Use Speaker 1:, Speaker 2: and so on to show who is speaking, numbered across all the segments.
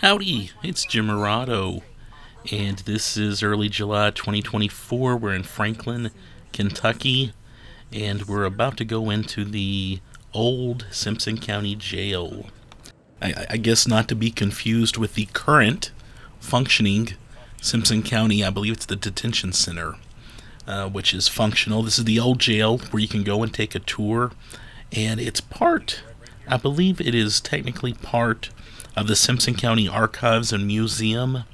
Speaker 1: Howdy, it's Jim Murado, and this is early July 2024. We're in Franklin, Kentucky, and we're about to go into the old Simpson County Jail. I guess not to be confused with the current functioning Simpson County, I believe it's the detention center, which is functional. This is the old jail where you can go and take a tour, and it's part, I believe it is technically part of the Simpson County Archives and Museum.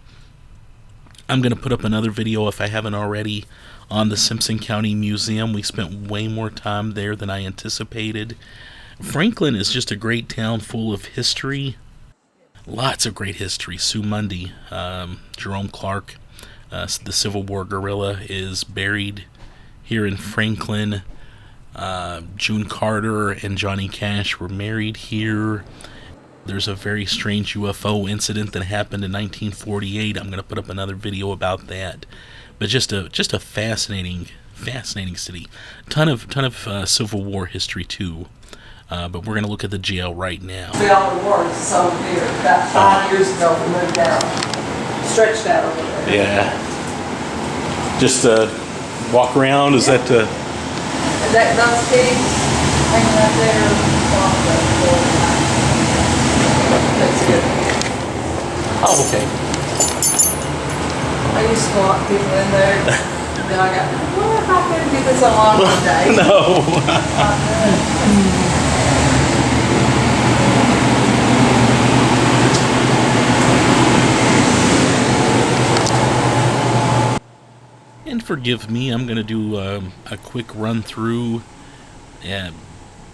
Speaker 1: I'm going to put up another video, if I haven't already, on the Simpson County Museum. We spent way more time there than I anticipated. Franklin is just a great town full of history. Lots of great history. Sue Mundy, Jerome Clark, the Civil War guerrilla, is buried here in Franklin. June Carter and Johnny Cash were married here. There's a very strange UFO incident that happened in 1948. I'm going to put up another video about that. But just a fascinating city. Ton of Civil War history too. But we're going to look at the jail right now.
Speaker 2: Beyond the wars, it's over here. About 5 years ago, we moved down, stretched out over there.
Speaker 1: Yeah. Just walk around. Is that?
Speaker 2: Is that those pigs hanging out there? That's it.
Speaker 1: Oh, okay.
Speaker 2: I used to lock people in there. Then I got, well, how can I get this on one day?
Speaker 1: And forgive me, I'm going to do a quick run through.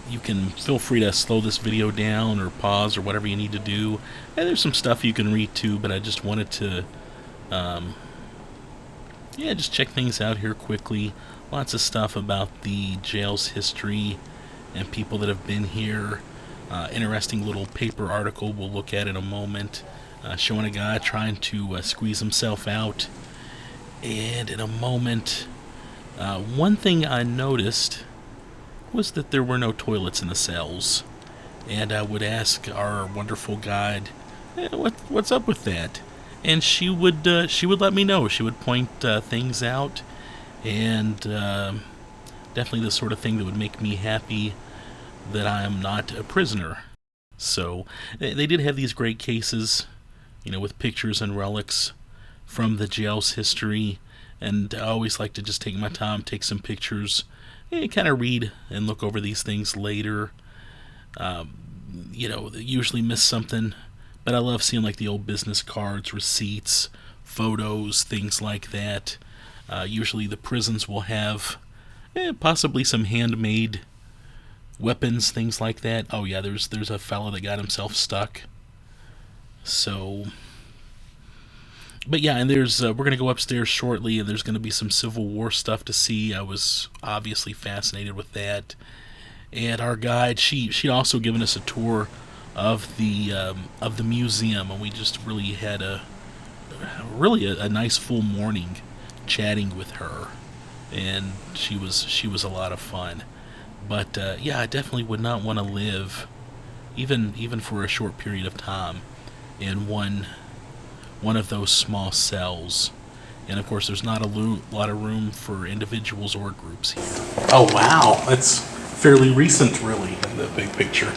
Speaker 1: You can feel free to slow this video down or pause or whatever you need to do. And there's some stuff you can read too, but I just wanted to just check things out here quickly. Lots of stuff about the jail's history and people that have been here. Interesting little paper article we'll look at in a moment, showing a guy trying to squeeze himself out. And in a moment, one thing I noticed was that there were no toilets in the cells. And I would ask our wonderful guide, what's up with that? And she would let me know. She would point things out, and definitely the sort of thing that would make me happy that I am not a prisoner. So they did have these great cases, with pictures and relics from the jail's history, and I always like to just take my time, take some pictures, and kind of read and look over these things later. Usually miss something, but I love seeing like the old business cards, receipts, photos, things like that. Usually the prisons will have possibly some handmade weapons, things like that. Oh yeah, there's a fella that got himself stuck. So, but yeah, and we're going to go upstairs shortly, and there's going to be some Civil War stuff to see. I was obviously fascinated with that. And our guide, she'd also given us a tour of the museum, and we just really had a nice full morning chatting with her, and she was a lot of fun. But I definitely would not want to live even for a short period of time in one of those small cells. And of course there's not a lot of room for individuals or groups here. Oh wow, that's fairly recent really in the big picture.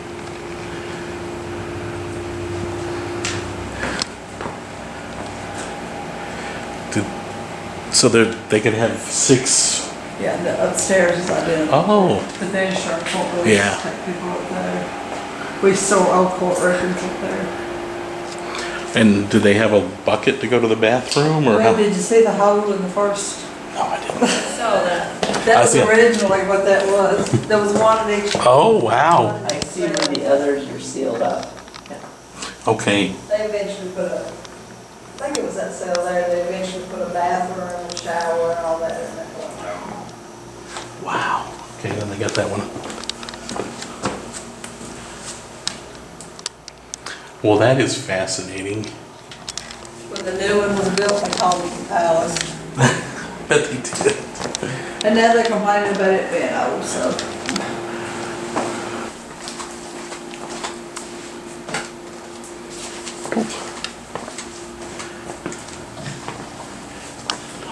Speaker 1: So they could have 6.
Speaker 2: Yeah, the upstairs is identical.
Speaker 1: Oh.
Speaker 2: The bench or court rooms, take people up there. We store old court records up there.
Speaker 1: And do they have a bucket to go to the bathroom, or
Speaker 2: Well,
Speaker 1: how?
Speaker 2: did you see the hole in the first?
Speaker 1: No, I didn't.
Speaker 2: Saw that. That was originally what that was. There was one in each.
Speaker 1: Oh wow.
Speaker 3: I see where the others are sealed up.
Speaker 1: Okay.
Speaker 2: They eventually put I think it was that cell there, they eventually put a bathroom and a shower and all that in that one.
Speaker 1: Wow. Okay, then they got that one. Well, that is fascinating.
Speaker 2: When the new one was built, they called it the palace.
Speaker 1: Bet they did.
Speaker 2: And now they're complaining about it being old, so.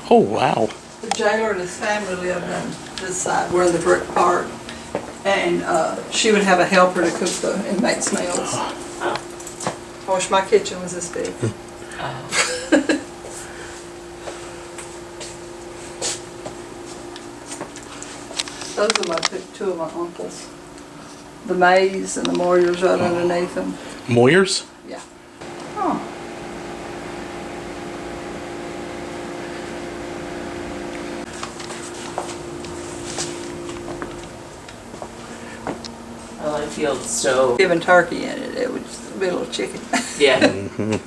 Speaker 1: Oh, wow.
Speaker 2: The jailer and his family lived on this side, we're in the brick part. And she would have a helper to cook the inmates' meals. I wish my kitchen was this big. Those are two of my uncles. The Mays and the Moyers right underneath them.
Speaker 1: Moyers?
Speaker 2: Yeah. Oh.
Speaker 3: I like the old stove.
Speaker 2: Giving turkey in it, it would just be a little chicken.
Speaker 3: Yeah. Did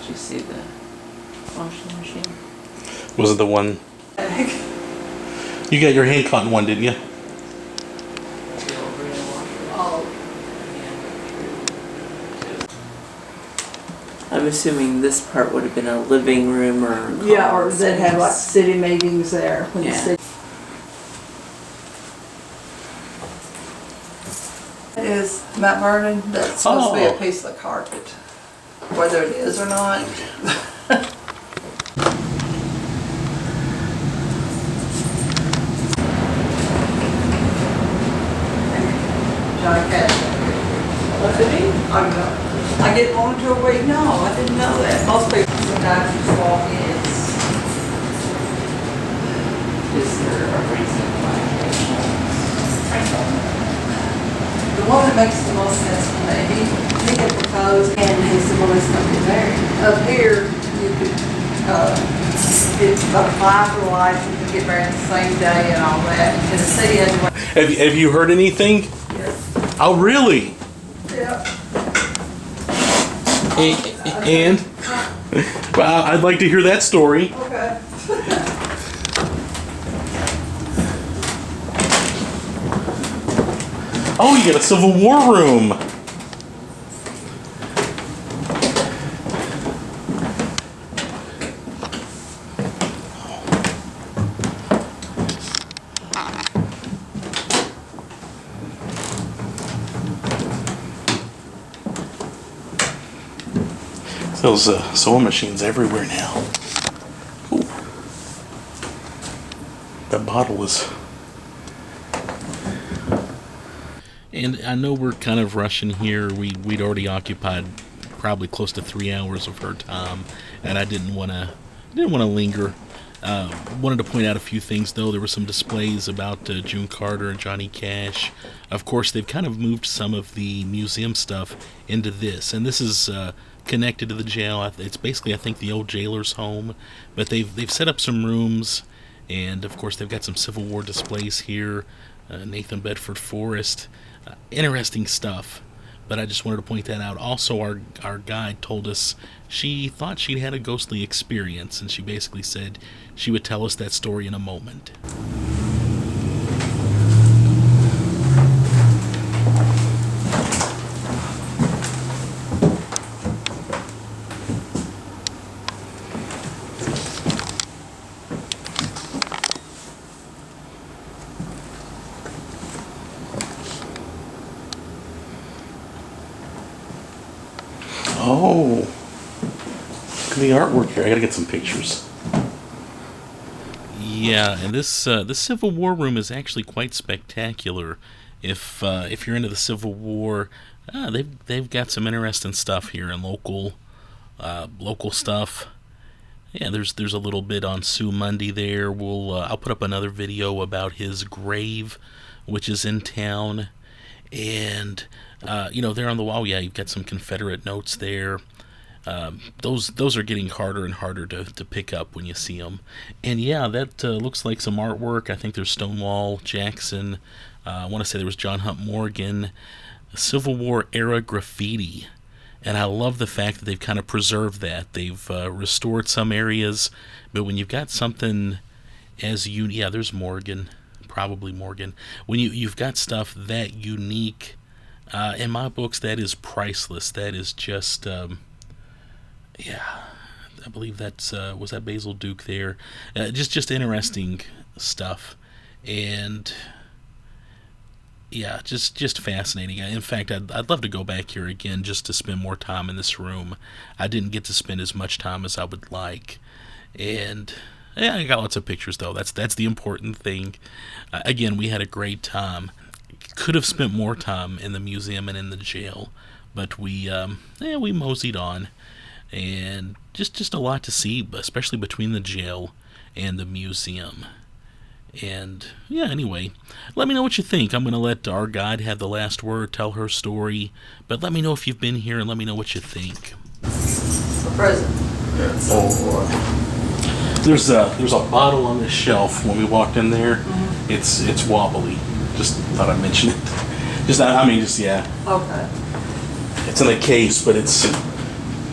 Speaker 3: you see the washing machine?
Speaker 1: Was it the one? You got your hand caught in one, didn't you?
Speaker 3: The old real washer.
Speaker 2: Oh.
Speaker 3: I'm assuming this part would have been a living room or...
Speaker 2: Yeah, or they'd have like city meetings there. When the
Speaker 3: Yeah.
Speaker 2: city is Mount Vernon, that's supposed to be a piece of the carpet, whether it is or not. Johnny Cash.
Speaker 3: Look at me.
Speaker 2: I get one to a week. No, I didn't know that. Most people sometimes just walk in.
Speaker 3: Is there a reason why
Speaker 2: The one that makes the most sense for me, he had proposed, and he said, well, let's not get married. Up here, you could, apply for life, you could get married the same day and all that. In Tennessee, anyway.
Speaker 1: Have you heard anything?
Speaker 2: Yes.
Speaker 1: Oh, really?
Speaker 2: Yeah.
Speaker 1: And? Well, I'd like to hear that story.
Speaker 2: Okay.
Speaker 1: Oh, you got a Civil War room. Those sewing machines everywhere now. Ooh. That bottle is... And I know we're kind of rushing here. We'd already occupied probably close to 3 hours of her time, and I didn't want to linger. Wanted to point out a few things, though. There were some displays about June Carter and Johnny Cash. Of course, they've kind of moved some of the museum stuff into this, and this is connected to the jail. It's basically, I think, the old jailer's home, but they've set up some rooms, and of course, they've got some Civil War displays here. Nathan Bedford Forrest. Interesting stuff, but I just wanted to point that out. Also, our guide told us she thought she'd had a ghostly experience, and she basically said she would tell us that story in a moment. Oh, look at the artwork here. I gotta get some pictures. Yeah, and this Civil War room is actually quite spectacular. If you're into the Civil War, they've got some interesting stuff here and local stuff. Yeah, there's a little bit on Sue Mundy there. I'll put up another video about his grave, which is in town. And there on the wall, yeah, you've got some Confederate notes there. Those are getting harder and harder to pick up when you see them. And yeah, that looks like some artwork. I think there's Stonewall Jackson. I want to say there was John Hunt Morgan. Civil War era graffiti. And I love the fact that they've kind of preserved that. They've restored some areas, but when you've got something as yeah, there's Morgan. Probably Morgan. When you've got stuff that unique, in my books, that is priceless. That is just, yeah. I believe that's was that Basil Duke there. Just interesting stuff, and Yeah, just fascinating. In fact, I'd love to go back here again just to spend more time in this room. I didn't get to spend as much time as I would like, and yeah, I got lots of pictures though. That's the important thing. Again, we had a great time. Could have spent more time in the museum and in the jail, but we moseyed on, and just a lot to see, especially between the jail and the museum. And yeah, anyway, let me know what you think. I'm going to let our guide have the last word, tell her story, but let me know if you've been here and let me know what you think.
Speaker 2: The present.
Speaker 1: There's a bottle on the shelf when we walked in there. Mm-hmm. It's wobbly. Just thought I'd mention it. Yeah.
Speaker 2: Okay.
Speaker 1: It's in a case, but it's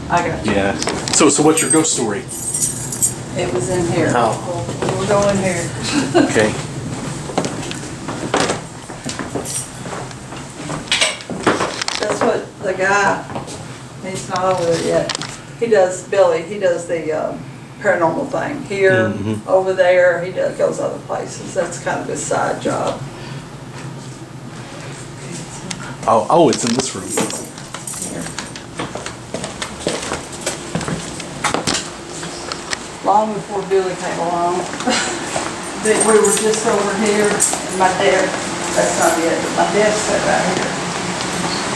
Speaker 2: I got you.
Speaker 1: yeah. So what's your ghost story?
Speaker 2: It was in here.
Speaker 1: Oh.
Speaker 2: We're going here.
Speaker 1: Okay.
Speaker 2: That's what the guy, he's not over there yet. Billy, he does the paranormal thing. Here,
Speaker 1: Mm-hmm.
Speaker 2: over there, goes other places. That's kind of his side job.
Speaker 1: Oh, it's in this room.
Speaker 2: Here. Long before Billy came along, we were just over here, and my dad, that's not it, but my dad sat right here.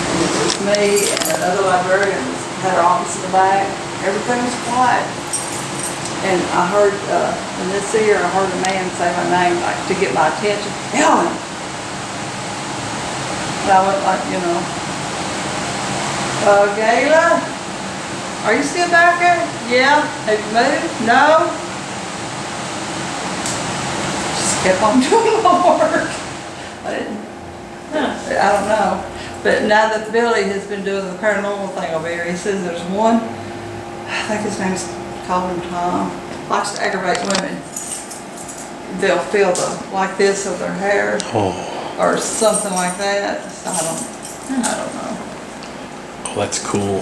Speaker 2: And it was me and another librarian had our office in the back. Everything was quiet. And I heard, in this ear, I heard a man say my name, like, to get my attention, Helen! And I went like, Gayla? Are you still back there? Yeah. Have you moved? No. Just kept on doing my work. I don't know. But now that Billy has been doing the paranormal thing over here, he says there's one, I think his name's, call him Tom, likes to aggravate women. They'll feel like this of their hair. Or something like that. So I don't know.
Speaker 1: Oh, that's cool.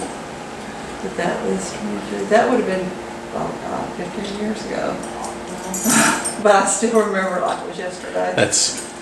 Speaker 2: But that would have been, 15 years ago. But I still remember like it was yesterday.
Speaker 1: That's